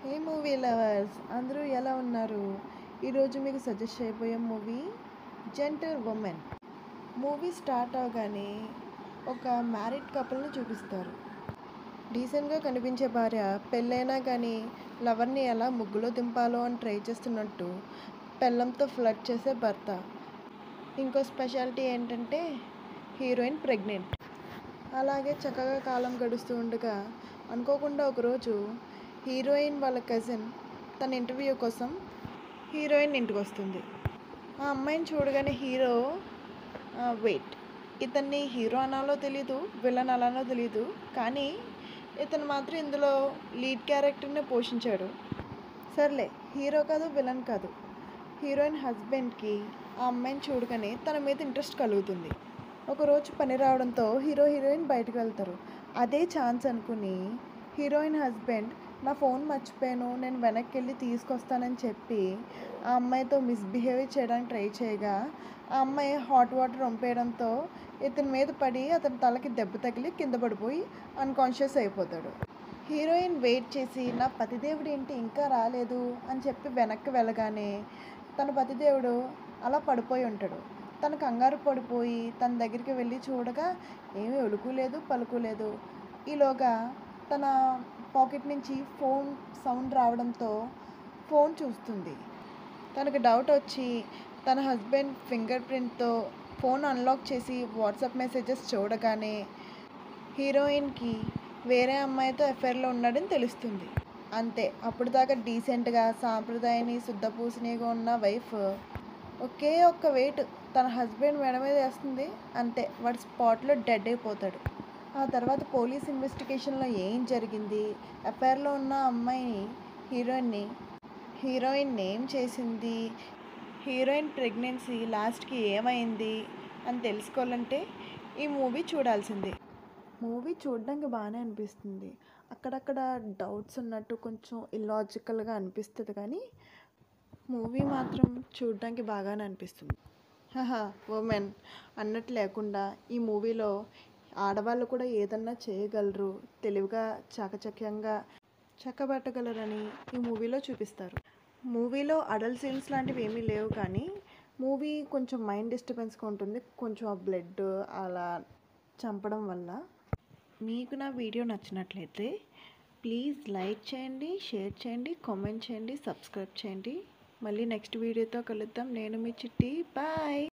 హే movie lovers అందరూ ఎలా ఉన్నారు? ఈరోజు మీకు సజెస్ట్ చేయబోయే movie gentle women. Movie start అవగానే ఒక మ్యారీడ్ కపుల్ని చూపిస్తారు. డీసెంట్గా కనిపించే భార్య పెళ్ళైనా కానీ లవర్ని ఎలా ముగ్గులో దింపాలో అని ట్రై చేస్తున్నట్టు పెళ్ళంతో ఫ్లర్ట్ చేసే భర్త. ఇంకో స్పెషాలిటీ ఏంటంటే హీరోయిన్ ప్రెగ్నెంట్. అలాగే చక్కగా కాలం గడుస్తూ ఉండగా అనుకోకుండా ఒకరోజు హీరోయిన్ వాళ్ళ కజిన్ తన ఇంటర్వ్యూ కోసం హీరోయిన్ ఇంటికి వస్తుంది. ఆ అమ్మాయిని చూడగానే హీరో వెయిట్, ఇతన్ని హీరో అనాలో తెలీదు, విలన్ అనాలో తెలీదు, కానీ ఇతను మాత్రం ఇందులో లీడ్ క్యారెక్టర్ని పోషించాడు. సర్లే, హీరో కాదు విలన్ కాదు, హీరోయిన్ హస్బెండ్కి ఆ అమ్మాయిని చూడగానే తన మీద ఇంట్రెస్ట్ కలుగుతుంది. ఒకరోజు పని రావడంతో హీరోయిన్ బయటకు వెళ్తారు. అదే ఛాన్స్ అనుకుని హీరోయిన్ హస్బెండ్ నా ఫోన్ మర్చిపోయాను, నేను వెనక్కి వెళ్ళి తీసుకొస్తానని చెప్పి ఆ అమ్మాయితో మిస్బిహేవ్ చేయడానికి ట్రై చేయగా ఆ అమ్మాయి హాట్ వాటర్ వంపేయడంతో ఇతని మీద పడి అతని తలకి దెబ్బ తగిలి కింద పడిపోయి అన్కాన్షియస్ అయిపోతాడు. హీరోయిన్ వెయిట్ చేసి నా పతిదేవుడు ఏంటి ఇంకా రాలేదు అని చెప్పి వెనక్కి వెళ్ళగానే తన పతిదేవుడు అలా పడిపోయి ఉంటాడు. తన కంగారు పడిపోయి తన దగ్గరికి వెళ్ళి చూడగా ఏమీ ఉలుకు లేదు పలుకు లేదు. ఈలోగా తన పాకెట్ నుంచి ఫోన్ సౌండ్ రావడంతో ఫోన్ చూస్తుంది. తనకు డౌట్ వచ్చి తన హస్బెండ్ ఫింగర్ ప్రింట్తో ఫోన్ అన్లాక్ చేసి వాట్సాప్ మెసేజెస్ చూడగానే హీరోయిన్కి వేరే అమ్మాయితో అఫైర్లో ఉన్నాడని తెలుస్తుంది. అంతే, అప్పుడు దాకా డీసెంట్గా సాంప్రదాయాన్ని శుద్ధపూసనిగా ఉన్న వైఫ్ ఒకే ఒక్క వెయిట్ తన హస్బెండ్ మెడ మీద వేస్తుంది. అంతే, వాడు స్పాట్లో డెడ్ అయిపోతాడు. ఆ తర్వాత పోలీస్ ఇన్వెస్టిగేషన్లో ఏం జరిగింది, అఫైర్లో ఉన్న అమ్మాయిని హీరోయిన్ ఏం చేసింది, హీరోయిన్ ప్రెగ్నెన్సీ లాస్ట్కి ఏమైంది అని తెలుసుకోవాలంటే ఈ మూవీ చూడాల్సిందే. మూవీ చూడడానికి బాగానే అనిపిస్తుంది, అక్కడక్కడ డౌట్స్ ఉన్నట్టు కొంచెం ఇల్లాజికల్గా అనిపిస్తుంది, కానీ మూవీ మాత్రం చూడడానికి బాగానే అనిపిస్తుంది. ఉమెన్ అన్నట్టు లేకుండా ఈ మూవీలో ఆడవాళ్ళు కూడా ఏదన్నా చేయగలరు, తెలివిగా చాకచక్యంగా చక్కబెట్టగలరని ఈ మూవీలో చూపిస్తారు. మూవీలో అడల్ట్ సీన్స్ లాంటివి ఏమీ లేవు, కానీ మూవీ కొంచెం మైండ్ డిస్టర్బెన్స్గా ఉంటుంది, కొంచెం ఆ బ్లడ్ అలా చంపడం వల్ల. మీకు నా వీడియో నచ్చినట్లయితే ప్లీజ్ లైక్ చేయండి, షేర్ చేయండి, కామెంట్ చేయండి, సబ్స్క్రైబ్ చేయండి. మళ్ళీ నెక్స్ట్ వీడియోతో కలుద్దాం. నేను మీ చిట్టి. బాయ్.